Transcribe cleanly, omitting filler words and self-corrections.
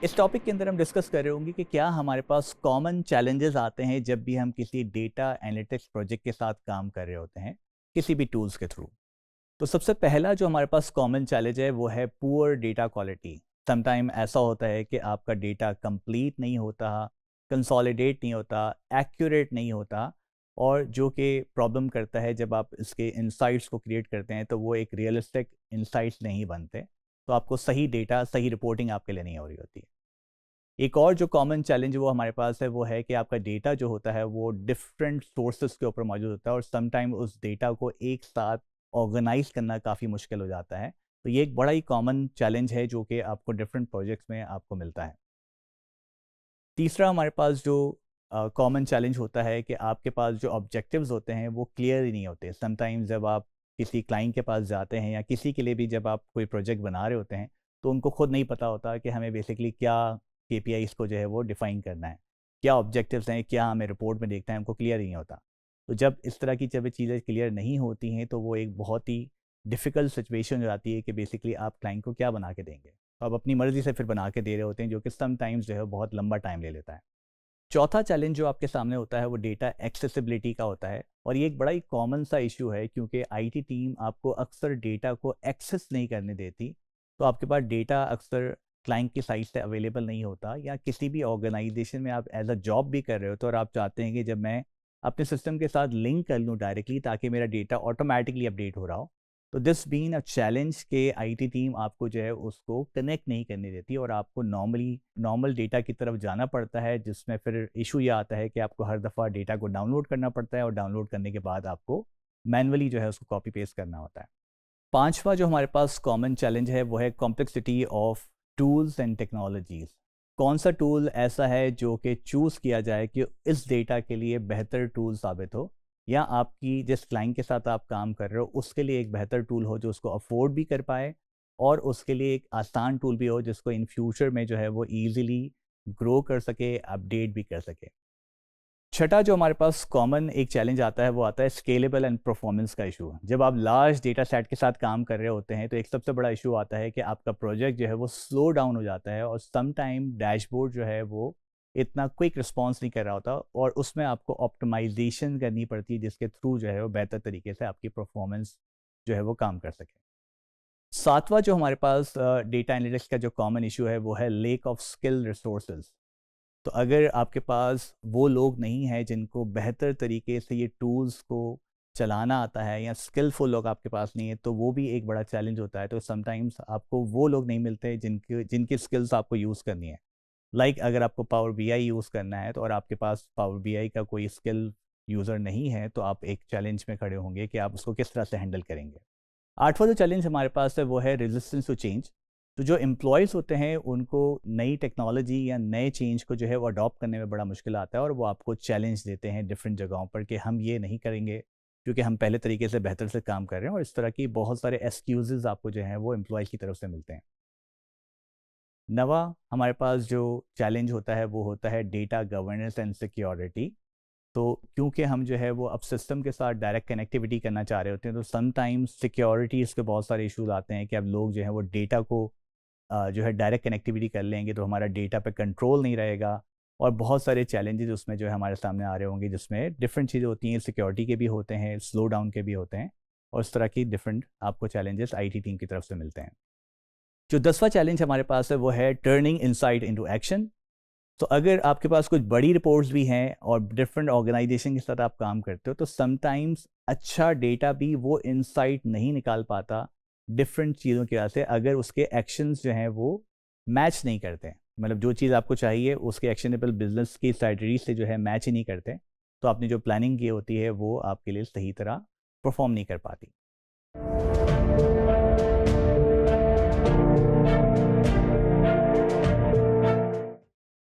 इस टॉपिक के अंदर हम डिस्कस कर रहे होंगे कि क्या हमारे पास कॉमन चैलेंजेस आते हैं जब भी हम किसी डेटा एनालिटिक्स प्रोजेक्ट के साथ काम कर रहे होते हैं किसी भी टूल्स के थ्रू। तो सबसे पहला जो हमारे पास कॉमन चैलेंज है वो है पुअर डेटा क्वालिटी। समटाइम ऐसा होता है कि आपका डेटा कंप्लीट नहीं होता, कंसोलिडेट नहीं होता, एक्यूरेट नहीं होता, और जो कि प्रॉब्लम करता है जब आप इसके इंसाइट्स को क्रिएट करते हैं तो वो एक रियलिस्टिक इंसाइट्स नहीं बनते। तो आपको सही डेटा, सही रिपोर्टिंग आपके लिए नहीं हो रही होती है। एक और जो कॉमन चैलेंज वो हमारे पास है वो है कि आपका डेटा जो होता है वो डिफरेंट सोर्सेज के ऊपर मौजूद होता है, और समटाइम उस डेटा को एक साथ ऑर्गेनाइज करना काफ़ी मुश्किल हो जाता है। तो ये एक बड़ा ही कॉमन चैलेंज है जो कि आपको डिफरेंट प्रोजेक्ट्स में आपको मिलता है। तीसरा हमारे पास जो कॉमन चैलेंज होता है कि आपके पास जो ऑब्जेक्टिव्स होते हैं वो क्लियर ही नहीं होते। समटाइम्स जब आप किसी क्लाइंट के पास जाते हैं या किसी के लिए भी जब आप कोई प्रोजेक्ट बना रहे होते हैं तो उनको खुद नहीं पता होता कि हमें बेसिकली क्या केपीआईज को जो है वो डिफाइन करना है, क्या ऑब्जेक्टिव्स हैं, क्या हमें रिपोर्ट में देखना है, हमको क्लियर ही नहीं होता। तो जब इस तरह की जब चीज़ें क्लियर नहीं होती हैं तो वो एक बहुत ही डिफ़िकल्ट सिचुएशन हो जाती है कि बेसिकली आप क्लाइंट को क्या बना के देंगे। तो आप अपनी मर्ज़ी से फिर बना के दे रहे होते हैं जो कि सम टाइम्स जो है बहुत लंबा टाइम ले लेता है। चौथा चैलेंज जो आपके सामने होता है वो डेटा एक्सेसिबिलिटी का होता है, और ये एक बड़ा ही कॉमन सा इशू है क्योंकि आईटी टीम आपको अक्सर डेटा को एक्सेस नहीं करने देती। तो आपके पास डेटा अक्सर क्लाइंट की साइट से अवेलेबल नहीं होता, या किसी भी ऑर्गेनाइजेशन में आप एज अ जॉब भी कर रहे हो तो और आप चाहते हैं कि जब मैं अपने सिस्टम के साथ लिंक कर लूँ डायरेक्टली ताकि मेरा डेटा ऑटोमेटिकली अपडेट हो रहा हो, तो दिस बीन अ चैलेंज के आईटी टीम आपको जो है उसको कनेक्ट नहीं करने देती, और आपको नॉर्मल डेटा की तरफ जाना पड़ता है, जिसमें फिर इशू ये आता है कि आपको हर दफ़ा डेटा को डाउनलोड करना पड़ता है, और डाउनलोड करने के बाद आपको मैनुअली जो है उसको कॉपी पेस्ट करना होता है। पांचवा जो हमारे पास कॉमन चैलेंज है वो है complexity of tools and technologies. कौन सा टूल ऐसा है जो कि चूज़ किया जाए कि इस डेटा के लिए बेहतर टूल साबित हो, या आपकी जिस क्लाइंट के साथ आप काम कर रहे हो उसके लिए एक बेहतर टूल हो जो उसको अफोर्ड भी कर पाए, और उसके लिए एक आसान टूल भी हो जिसको इन फ्यूचर में जो है वो ईजिली ग्रो कर सके, अपडेट भी कर सके। छठा जो हमारे पास कॉमन एक चैलेंज आता है वो आता है स्केलेबल एंड परफॉर्मेंस का इशू। जब आप लार्ज डेटा सेट के साथ काम कर रहे होते हैं तो एक सबसे बड़ा इशू आता है कि आपका प्रोजेक्ट जो है वो स्लो डाउन हो जाता है, और सम टाइम डैशबोर्ड जो है वो इतना क्विक रिस्पॉन्स नहीं कर रहा होता, और उसमें आपको ऑप्टिमाइजेशन करनी पड़ती है जिसके थ्रू जो है वो बेहतर तरीके से आपकी परफॉर्मेंस जो है वो काम कर सके। सातवां जो हमारे पास डेटा एनालिटिक्स का जो कॉमन इशू है वो है लेक ऑफ स्किल रिसोर्सेज। तो अगर आपके पास वो लोग नहीं हैं जिनको बेहतर तरीके से ये टूल्स को चलाना आता है, या स्किलफुल लोग आपके पास नहीं है, तो वो भी एक बड़ा चैलेंज होता है। तो समटाइम्स आपको वो लोग नहीं मिलते जिनके जिनकी स्किल्स आपको यूज़ करनी है। अगर आपको पावर बीआई यूज़ करना है तो और आपके पास पावर बीआई का कोई स्किल यूज़र नहीं है तो आप एक चैलेंज में खड़े होंगे कि आप उसको किस तरह से हैंडल करेंगे। आठवां जो चैलेंज हमारे पास है वो है रेजिस्टेंस टू चेंज। तो जो एम्प्लॉयज़ होते हैं उनको नई टेक्नोलॉजी या नए चेंज को जो है वो अडॉप्ट करने में बड़ा मुश्किल आता है, और वो आपको चैलेंज देते हैं डिफरेंट जगहों पर कि हम ये नहीं करेंगे क्योंकि हम पहले तरीके से बेहतर से काम कर रहे हैं, और इस तरह की बहुत सारे एक्सक्यूजेज आपको जो हैं वो एम्प्लॉयज़ की तरफ से मिलते हैं। नवा हमारे पास जो चैलेंज होता है वो होता है डेटा गवर्नेंस एंड सिक्योरिटी। तो क्योंकि हम जो है वो अब सिस्टम के साथ डायरेक्ट कनेक्टिविटी करना चाह रहे होते हैं तो समटाइम्स सिक्योरिटीज़ के बहुत सारे इश्यूज आते हैं कि अब लोग जो है वो डेटा को जो है डायरेक्ट कनेक्टिविटी कर लेंगे तो हमारा डेटा पे कंट्रोल नहीं रहेगा, और बहुत सारे चैलेंजेस उसमें जो है हमारे सामने आ रहे होंगे जिसमें डिफरेंट चीज़ें होती हैं, सिक्योरिटी के भी होते हैं, स्लो डाउन के भी होते हैं, और इस तरह की डिफरेंट आपको चैलेंजेस आईटी टीम की तरफ से मिलते हैं। जो 10वां चैलेंज हमारे पास है वो है टर्निंग इनसाइट इनटू एक्शन। तो अगर आपके पास कुछ बड़ी रिपोर्ट्स भी हैं और डिफरेंट ऑर्गेनाइजेशन के साथ आप काम करते हो तो समटाइम्स अच्छा डेटा भी वो इंसाइट नहीं निकाल पाता डिफरेंट चीज़ों की वजह से, अगर उसके एक्शंस जो हैं वो मैच नहीं करते हैं। मतलब जो चीज़ आपको चाहिए उसके एक्शनेबल बिजनेस की स्ट्रैटेजी से जो है मैच ही नहीं करते, तो आपने जो प्लानिंग की होती है वो आपके लिए सही तरह परफॉर्म नहीं कर पाती।